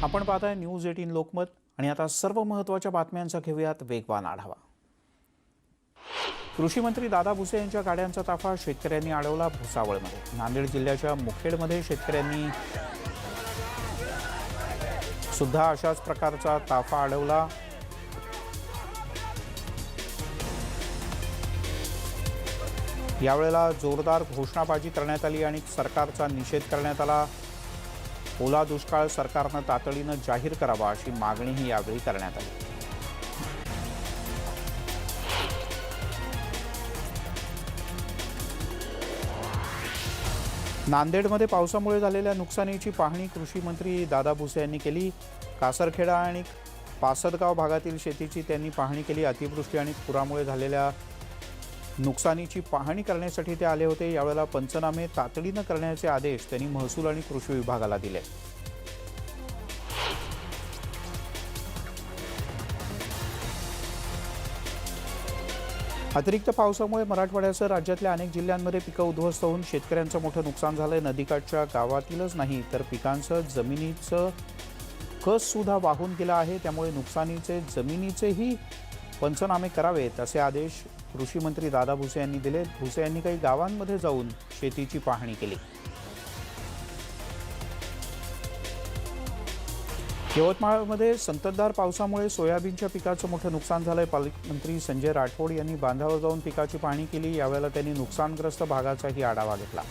आपण पाहताय न्यूज 18 लोकमत आणि आता सर्व महत्त्वाच्या बातम्यांचा घेऊयात वेगवान आढावा। कृषी मंत्री दादा भुसे यांच्या गाड्यांचा ताफा शेतकऱ्यांनी अडवला भुसावळमध्ये। नांदेड जिल्ह्याच्या मुखेडमध्ये शेतकऱ्यांनी सुद्धा अशाच प्रकारचा ताफा अडवला। यावेळेला जोरदार घोषणाबाजी करण्यात आली आणि सरकारचा निषेध करण्यात आला। ओला दुष्काळ सरकारने तातडीने जाहीर करावा अशी मागणीही यावेळी करण्यात आली। नांदेडमध्ये पावसामुळे झालेल्या नुकसानीची पाहणी कृषी मंत्री दादा भुसे यांनी केली। कासरखेडा आणि पासदगाव भागातील शेतीची त्यांनी पाहणी केली। अतिवृष्टी आणि पुरामुळे झालेल्या नुकसानीची पाहणी करण्यासाठी ते आले होते। यावेळेला पंचनामे तातडीने करण्याचे आदेश त्यांनी महसूल आणि कृषी विभागाला दिले। अतिरिक्त पावसामुळे मराठवाड्यासह राज्यातल्या अनेक जिल्ह्यांमध्ये पिकं उद्ध्वस्त होऊन शेतकऱ्यांचं मोठं नुकसान झालंय। नदीकाठच्या गावातीलच नाही तर पिकांचं जमिनीचं कस सुद्धा वाहून गेला आहे। त्यामुळे नुकसानीचे जमिनीचेही पंचनामे करावेत असे आदेश कृषी मंत्री दादा भुसे यांनी दिले। भुसे यांनी काही गावांमध्ये जाऊन शेतीची पाहणी केली। यवतमाळमध्ये संततधार पावसामुळे सोयाबीनच्या पिकाचं मोठं नुकसान झालंय। पालकमंत्री संजय राठोड यांनी बांधावर जाऊन पिकाची पाहणी केली। यावेळेला त्यांनी नुकसानग्रस्त भागाचाही आढावा घेतला।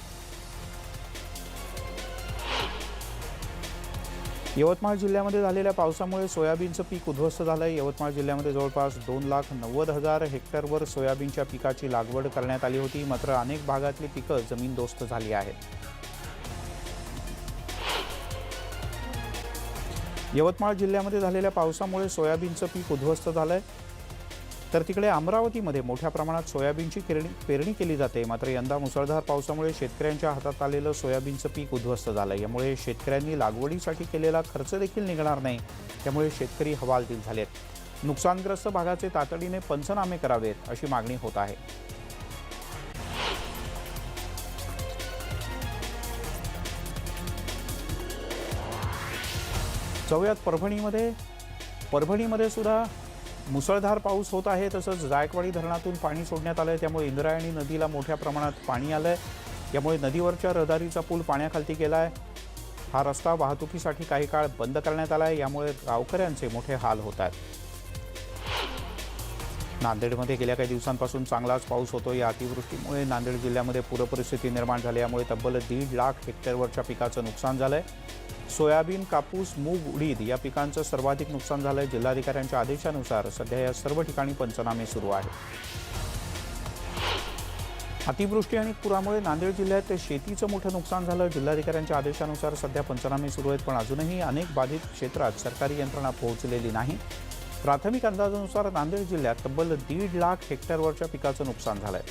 यवतमाळ जिल्ह्यामध्ये झालेल्या पावसामुळे सोयाबीनचं पीक उद्ध्वस्त झालंय। यवतमाळ जिल्ह्यामध्ये जवळपास 2,90,000 हेक्टरवर सोयाबीनच्या पिकाची लागवड करण्यात आली होती। मात्र अनेक भागातली पिकं जमीनदोस्त झाली आहेत। यवतमाळ जिल्ह्यामध्ये झालेल्या पावसामुळे सोयाबीनचं पीक उद्ध्वस्त झालंय। तर तिकडे अमरावतीमध्ये मोठ्या प्रमाणात सोयाबीनची पेरणी केली जाते। मात्र यंदा मुसळधार पावसामुळे शेतकऱ्यांच्या हातात आलेलं सोयाबीनचं पीक उद्ध्वस्त झालंय। यामुळे शेतकऱ्यांनी लागवडीसाठी केलेला खर्च देखील निघणार नाही। त्यामुळे शेतकरी हवालदिल झालेत। नुकसानग्रस्त भागाचे तातडीने पंचनामे करावेत अशी मागणी होत आहे। जाऊयात परभणीमध्ये सुद्धा मुसळधार पाऊस होत आहे। तसंच जायकवाडी धरणातून पाणी सोडण्यात आलंय। त्यामुळे इंद्रायणी नदीला मोठ्या प्रमाणात पाणी आलंय। यामुळे नदीवरच्या रहदारीचा पूल पाण्याखाली गेलाय। हा रस्ता वाहतुकीसाठी काही काळ बंद करण्यात आलाय। यामुळे गावकऱ्यांचे मोठे हाल होत आहेत। नांदेडमध्ये गेल्या काही दिवसांपासून चांगलाच पाऊस होतो। या अतिवृष्टीमुळे नांदेड जिल्ह्यामध्ये पूरपरिस्थिती निर्माण झाली। यामुळे तब्बल 1.5 लाख हेक्टरवरच्या पिकाचं नुकसान झालंय। सोयाबीन, कापूस, मूग, उडीद या पिकांचं सर्वाधिक नुकसान झालंय। जिल्हाधिकाऱ्यांच्या आदेशानुसार सध्या या सर्व ठिकाणी पंचनामे सुरू आहेत। अतिवृष्टी आणि पुरामुळे नांदेड जिल्ह्यात शेतीचं मोठं नुकसान झालं। जिल्हाधिकाऱ्यांच्या आदेशानुसार सध्या पंचनामे सुरू आहेत। पण अजूनही अनेक बाधित क्षेत्रात सरकारी यंत्रणा पोहोचलेली नाही। प्राथमिक अंदाजानुसार नांदेड जिल्ह्यात तब्बल 1.5 लाख हेक्टरवरच्या पिकाचं नुकसान झालंय।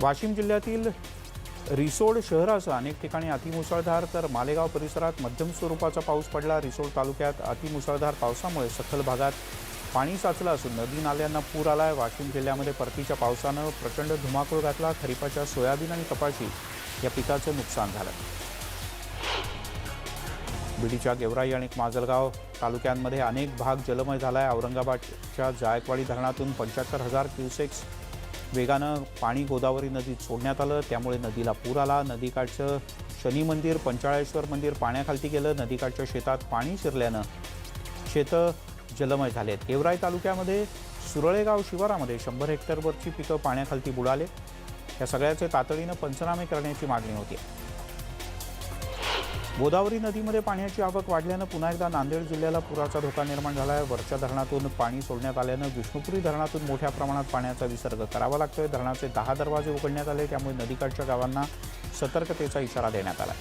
वाशिम जिल्ह्यातील रिसोड शहरासह अनेक ठिकाणी अतिमुसळधार तर मालेगाव परिसरात मध्यम स्वरूपाचा पाऊस पडला। रिसोड तालुक्यात अतिमुसळधार पावसामुळे सखल भागात पाणी साचलं असून नदी नाल्यांना पूर आलाय। वाशिम जिल्ह्यामध्ये परतीच्या पावसानं प्रचंड धुमाकूळ घातला। खरीपाच्या सोयाबीन आणि कपाशी या पिकाचं नुकसान झालं। बीडीच्या गेवराई आणि माजलगाव तालुक्यांमध्ये अनेक भाग जलमय झालाय। औरंगाबादच्या जायकवाडी धरणातून 75,000 क्युसेक्स वेगानं पाणी गोदावरी नदीत सोडण्यात आलं। त्यामुळे नदीला पूर आला। नदीकाठचं शनी मंदिर, पंचाळेश्वर मंदिर पाण्याखाली गेलं। नदीकाठच्या शेतात पाणी शिरल्यानं शेतं जलमय झालेत। गेवराई तालुक्यामध्ये सुरळेगाव शिवारामध्ये 100 हेक्टरवरची पिकं पाण्याखाली बुडाले। या सगळ्याचे तातडीनं पंचनामे करण्याची मागणी होती। गोदावरी नदीमध्ये पाण्याची आवक वाढल्यानं पुन्हा एकदा नांदेड जिल्ह्याला पुराचा धोका निर्माण झाला आहे। वरच्या धरणातून पाणी सोडण्यात आल्यानं विष्णुपुरी धरणातून मोठ्या प्रमाणात पाण्याचा विसर्ग करावा लागतोय। धरणाचे 10 दरवाजे उघडण्यात आले। त्यामुळे नदीकाठच्या गावांना सतर्कतेचा इशारा देण्यात आला।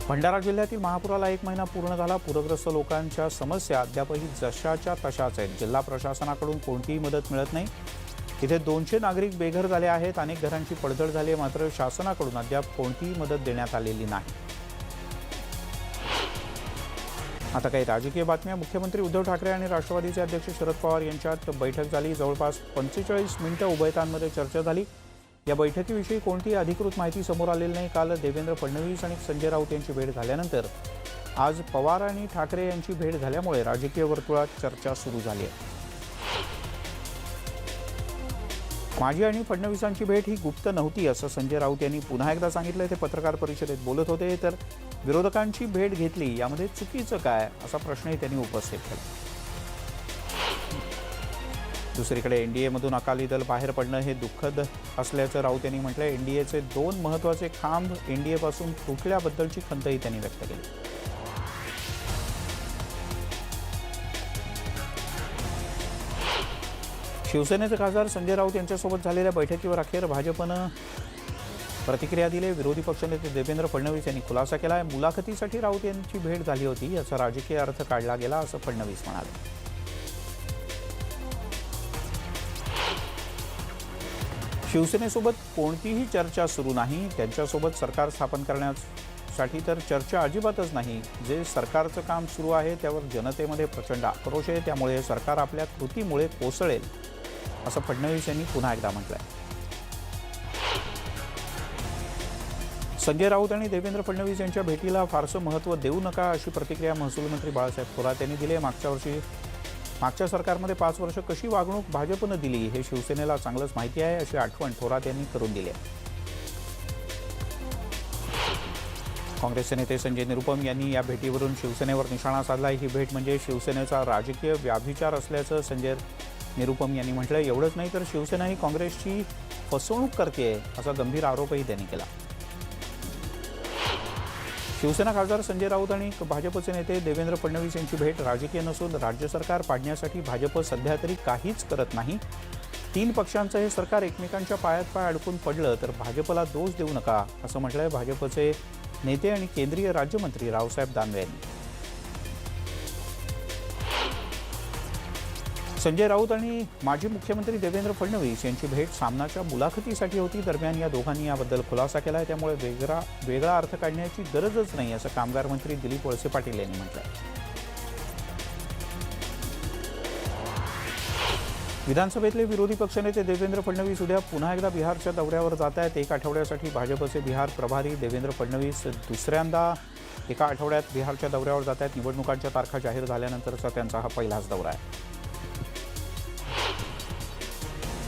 भंडारा जिल्ह्यातील महापुराला 1 महिना पूर्ण झाला। पूरग्रस्त लोकांच्या समस्या अद्यापही जशाच्या तशाच आहेत। जिल्हा प्रशासनाकडून कोणतीही मदत मिळत नाही। इथे 200 नागरिक बेघर झाले आहेत। अनेक घरांची पडझड झाली आहे। मात्र शासनाकडून अद्याप कोणतीही मदत देण्यात आलेली नाही। आता काही राजकीय बातम्या। मुख्यमंत्री उद्धव ठाकरे आणि राष्ट्रवादीचे अध्यक्ष शरद पवार यांच्यात बैठक झाली। जवळपास 45 मिनिटं उभयतांमध्ये चर्चा झाली। या बैठकीविषयी कोणतीही अधिकृत माहिती समोर आलेली नाही। काल देवेंद्र फडणवीस आणि संजय राऊत यांची भेट झाल्यानंतर आज पवार आणि ठाकरे यांची भेट झाल्यामुळे राजकीय वर्तुळात चर्चा सुरू झाली आहे। माझी आणि फडणवीसांची भेट ही गुप्त नव्हती असं संजय राऊत यांनी पुन्हा एकदा सांगितलं। ते पत्रकार परिषदेत बोलत होते। तर विरोधकांची भेट घेतली यामध्ये चुकीचं काय असा प्रश्नही त्यांनी उपस्थित केला। दुसरीकडे एनडीएमधून अकाली दल बाहेर पडणं हे दुःखद असल्याचं राऊत यांनी म्हटलं। एनडीएचे 2 महत्त्वाचे खांब एनडीएपासून तुटल्याबद्दलची खंतही त्यांनी व्यक्त केली। शिवसेनेचे खासदार संजय राऊत यांच्यासोबत झालेल्या बैठकीवर अखेर भाजपनं प्रतिक्रिया दिली। विरोधी पक्षनेते देवेंद्र फडणवीस यांनी खुलासा केला आहे। मुलाखतीसाठी राऊत यांची भेट झाली होती याचा राजकीय अर्थ काढला गेला असं फडणवीस म्हणाले। शिवसेनेसोबत कोणतीही चर्चा सुरू नाही। त्यांच्यासोबत सरकार स्थापन करण्यासाठी तर चर्चा अजिबातच नाही। जे सरकारचं काम सुरू आहे त्यावर जनतेमध्ये प्रचंड आक्रोश आहे। त्यामुळे सरकार आपल्या कृतीमुळे कोसळेल असं फडणवीस यांनी पुन्हा एकदा म्हटलंय। संजय राऊत आणि देवेंद्र फडणवीस यांच्या भेटीला फारसं महत्त्व देऊ नका अशी प्रतिक्रिया महसूल मंत्री बाळासाहेब थोरात यांनी दिली आहे। मागच्या सरकारमध्ये 5 वर्ष कशी वागणूक भाजपनं दिली हे शिवसेनेला चांगलंच माहिती आहे अशी आठवण थोरात यांनी करून दिली आहे। काँग्रेसचे नेते संजय निरुपम यांनी या भेटीवरून शिवसेनेवर निशाणा साधला। ही भेट म्हणजे शिवसेनेचा राजकीय व्याभिचार असल्याचं संजय निरुपम यांनी म्हटलं। एवढंच नाही तर शिवसेना ही काँग्रेसची फसवणूक करते असा गंभीर आरोपही त्यांनी केला। शिवसेना खासदार संजय राऊत आणि भाजपचे नेते देवेंद्र फडणवीस यांची भेट राजकीय नसून राज्य सरकार पाडण्यासाठी भाजप सध्या तरी काहीच करत नाही। 3 पक्षांचं हे सरकार एकमेकांच्या पायात पाय अडकून पडलं तर भाजपला दोष देऊ नका असं म्हटलंय भाजपचे नेते आणि केंद्रीय राज्यमंत्री रावसाहेब दानवे यांनी। संजय राऊत आणि माजी मुख्यमंत्री देवेंद्र फडणवीस यांची भेट सामनाच्या मुलाखतीसाठी होती। दरम्यान या दोघांनी याबद्दल खुलासा केला आहे। त्यामुळे वेगळा अर्थ काढण्याची गरजच नाही असं कामगार मंत्री दिलीप वळसे पाटील यांनी म्हटलं। विधानसभेतले विरोधी पक्षनेते देवेंद्र फडणवीस उद्या पुन्हा एकदा बिहारच्या दौऱ्यावर जात आहेत। 1 आठवड्यासाठी भाजपचे बिहार प्रभारी देवेंद्र फडणवीस दुसऱ्यांदा 1 आठवड्यात बिहारच्या दौऱ्यावर जात आहेत। निवडणुकांच्या तारखा जाहीर झाल्यानंतरचा त्यांचा हा पहिलाच दौरा आहे।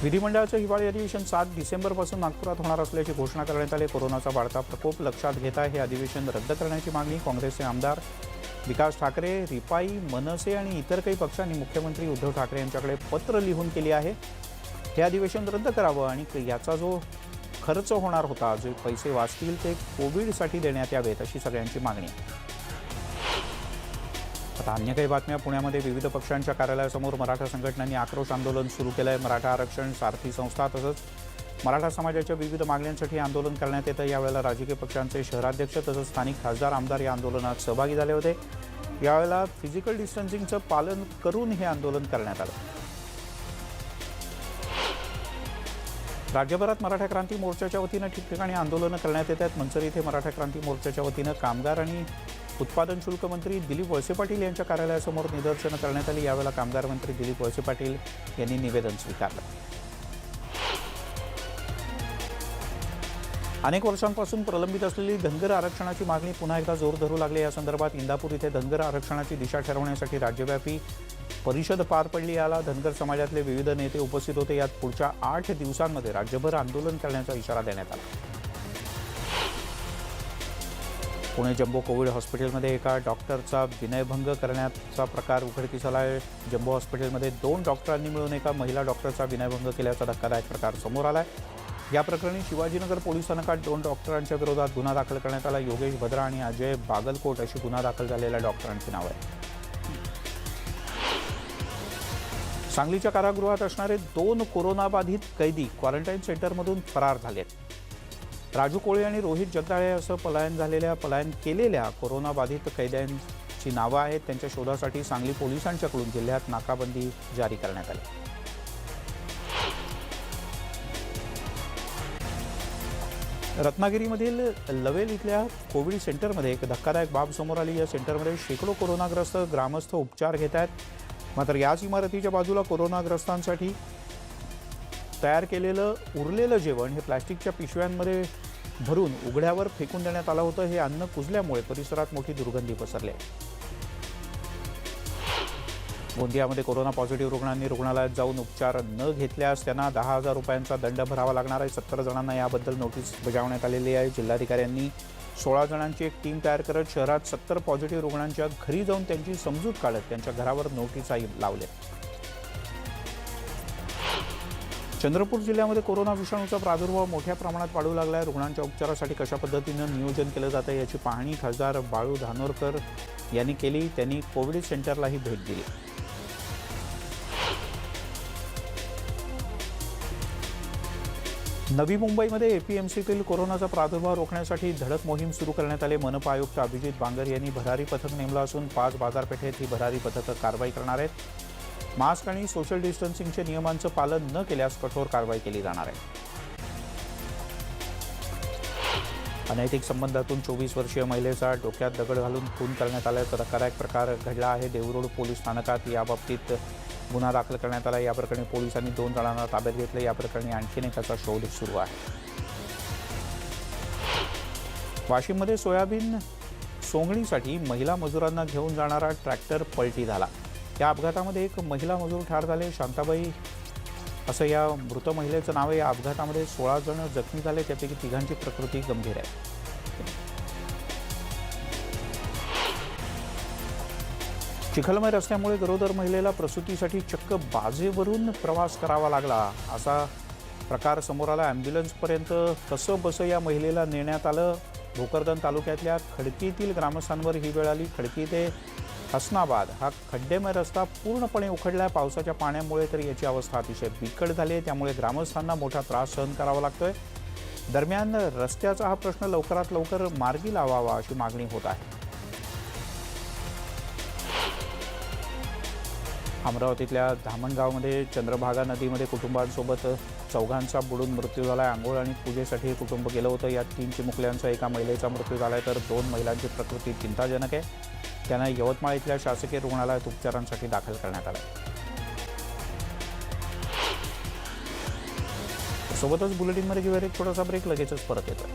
विधिमंडळाचं हिवाळी अधिवेशन 7 डिसेंबरपासून नागपुरात होणार असल्याची घोषणा करण्यात आली। कोरोनाचा वाढता प्रकोप लक्षात घेता हे अधिवेशन रद्द करण्याची मागणी काँग्रेसचे आमदार विकास ठाकरे, रिपाई, मनसे आणि इतर काही पक्षांनी मुख्यमंत्री उद्धव ठाकरे यांच्याकडे पत्र लिहून केले आहे। हे अधिवेशन रद्द करावं आणि याचा जो खर्च होणार होता, जे पैसे वाचतील ते कोविडसाठी देण्यात यावेत अशी सगळ्यांची मागणी आहे। आता अन्य काही बातम्या। पुण्यामध्ये विविध पक्षांच्या कार्यालयासमोर मराठा संघटनांनी आक्रोश आंदोलन सुरू केलं आहे। मराठा आरक्षण, सारथी संस्था तसंच मराठा समाजाच्या विविध मागण्यांसाठी आंदोलन करण्यात येतं। यावेळेला राजकीय पक्षांचे शहराध्यक्ष तसंच स्थानिक खासदार, आमदार या आंदोलनात सहभागी झाले होते। यावेळेला फिजिकल डिस्टन्सिंगचं पालन करून हे आंदोलन करण्यात आलं। राज्यभरात मराठा क्रांती मोर्चाच्या वतीनं ठिकठिकाणी आंदोलनं करण्यात येत आहेत। मंचर इथे मराठा क्रांती मोर्चाच्या वतीनं कामगार आणि उत्पादन शुल्क मंत्री दिलीप वळसे पाटील यांच्या कार्यालयासमोर निदर्शनं करण्यात आली। यावेळेला कामगार मंत्री दिलीप वळसे पाटील यांनी निवेदन स्वीकारलं। अनेक वर्षांपासून प्रलंबित असलेली धनगर आरक्षणाची मागणी पुन्हा एकदा जोर धरू लागली। या संदर्भात इंदापूर इथे धनगर आरक्षणाची दिशा ठरवण्यासाठी राज्यव्यापी परिषद पार पडली। याला धनगर समाजातले विविध नेते उपस्थित होते। यात पुढच्या 8 दिवसांमध्ये राज्यभर आंदोलन करण्याचा इशारा देण्यात आला। पुणे जम्बो कोविड हॉस्पिटलमध्ये एका डॉक्टरचा विनयभंग करण्याचा प्रकार उघडकीस आला आहे। जम्बो हॉस्पिटलमध्ये 2 डॉक्टरांनी मिळून एका महिला डॉक्टरचा विनयभंग केल्याचा धक्कादायक प्रकार समोर आला आहे। या प्रकरणी शिवाजीनगर पोलीस स्थानकात 2 डॉक्टरांच्या विरोधात गुन्हा दाखल करण्यात आला। योगेश भद्रा आणि अजय बागलकोट अशी गुन्हा दाखल झालेल्या डॉक्टरांची नावं आहेत। सांगलीच्या कारागृहात असणारे 2 कोरोनाबाधित कैदी क्वारंटाईन सेंटरमधून फरार झालेत। राजू कोळे आणि रोहित जगदाळे असं पलायन केलेल्या कोरोनाबाधित कैद्यांची नावं आहेत। त्यांच्या शोधासाठी सांगली पोलिसांच्याकडून जिल्ह्यात नाकाबंदी जारी करण्यात आली। रत्नागिरीमधील लवेल इथल्या कोविड सेंटरमध्ये एक धक्कादायक बाब समोर आली। या सेंटरमध्ये शेकडो कोरोनाग्रस्त ग्रामस्थ उपचार घेत आहेत। मात्र याच इमारतीच्या बाजूला कोरोनाग्रस्तांसाठी तयार केलेलं उरलेलं जेवण हे प्लॅस्टिकच्या पिशव्यांमध्ये भरून उघड्यावर फेकून देण्यात आलं होतं. हे अन्न कुजल्यामुळे परिसरात मोठी दुर्गंधी पसरली आहे. गोंदियामध्ये कोरोना पॉझिटिव्ह रुग्णांनी रुग्णालयात जाऊन उपचार न घेतल्यास त्यांना 10,000 रुपयांचा दंड भरावा लागणार आहे. 70 जणांना याबद्दल नोटीस बजावण्यात आलेली आहे. जिल्हाधिकाऱ्यांनी 16 जणांची एक टीम तयार करत शहरात 70 पॉझिटिव्ह रुग्णांच्या घरी जाऊन त्यांची समजूत काढत त्यांच्या घरावर नोटीसही लावल्या. चंद्रपूर जिल्ह्यामध्ये कोरोना विषाणूचा प्रादुर्भाव मोठ्या प्रमाणात वाढू लागला आहे. रुग्णांच्या उपचारासाठी कशा पद्धतीनं नियोजन केलं जातं याची पाहणी खासदार बाळू धानोरकर यांनी केली. त्यांनी कोविड सेंटरलाही भेट दिली. नवी मुंबईमध्ये एपीएमसीतील कोरोनाचा प्रादुर्भाव रोखण्यासाठी धडक मोहीम सुरू करण्यात आली. मनपा आयुक्त अभिजित बांगर यांनी भरारी पथक नेमलं असून 5 बाजारपेठेत ही भरारी पथकं कारवाई करणार आहेत. मास्क आणि सोशल डिस्टन्सिंगच्या नियमांचं पालन न केल्यास कठोर कारवाई केली जाणार आहे. अनैतिक संबंधातून 24 वर्षीय महिलेचा डोक्यात दगड घालून खून करण्यात आल्याचा धक्कादायक प्रकार घडला आहे. देहूरोड पोलीस स्थानकात याबाबतीत गुन्हा दाखल करण्यात आला. या प्रकरणी पोलिसांनी 2 जणांना ताब्यात घेतले. या प्रकरणी आणखीन एकाचा शोध सुरू आहे. वाशिममध्ये सोयाबीन सोंगणीसाठी महिला मजुरांना घेऊन जाणारा ट्रॅक्टर पलटी झाला. या अपघातामध्ये एक महिला मजूर ठार झाले. शांताबाई असं या मृत महिलेचं नाव आहे. या अपघातामध्ये 16 जण जखमी झाले. त्यापैकी 3घांची प्रकृती गंभीर आहे. चिखलमय रस्त्यामुळे गरोदर महिलेला प्रसूतीसाठी चक्क बाजेवरून प्रवास करावा लागला. असा प्रकार समोर आला. ॲम्ब्युलन्सपर्यंत कसं बसं या महिलेला नेण्यात आलं. भोकरदन तालुक्यातल्या खडकीतील ग्रामस्थांवर ही वेळ आली. खडकी ते हसनाबाद हा खड्डेमय रस्ता पूर्णपणे उखडला. पावसाच्या पाण्यामुळे तर याची अवस्था अतिशय बिकट झाली आहे. त्यामुळे ग्रामस्थांना मोठा त्रास सहन करावा लागतोय. दरम्यान रस्त्याचा हा प्रश्न लवकरात लवकर मार्गी लावावा अशी मागणी होत आहे. अमरावतीतल्या धामणगावमध्ये चंद्रभागा नदीमध्ये कुटुंबांसोबत 4घांचा बुडून मृत्यू झाला आहे. आंघोळ आणि पूजेसाठी हे कुटुंब गेलं होतं. यात 3 चिमुकल्यांचा एका महिलेचा मृत्यू झाला आहे तर 2 महिलांची प्रकृती चिंताजनक आहे. त्यांना यवतमाळ इथल्या शासकीय रुग्णालयात उपचारांसाठी दाखल करण्यात आलं. सोबतच बुलेटिनमध्ये घेऊया एक छोटासा ब्रेक. लगेचच परत येतो.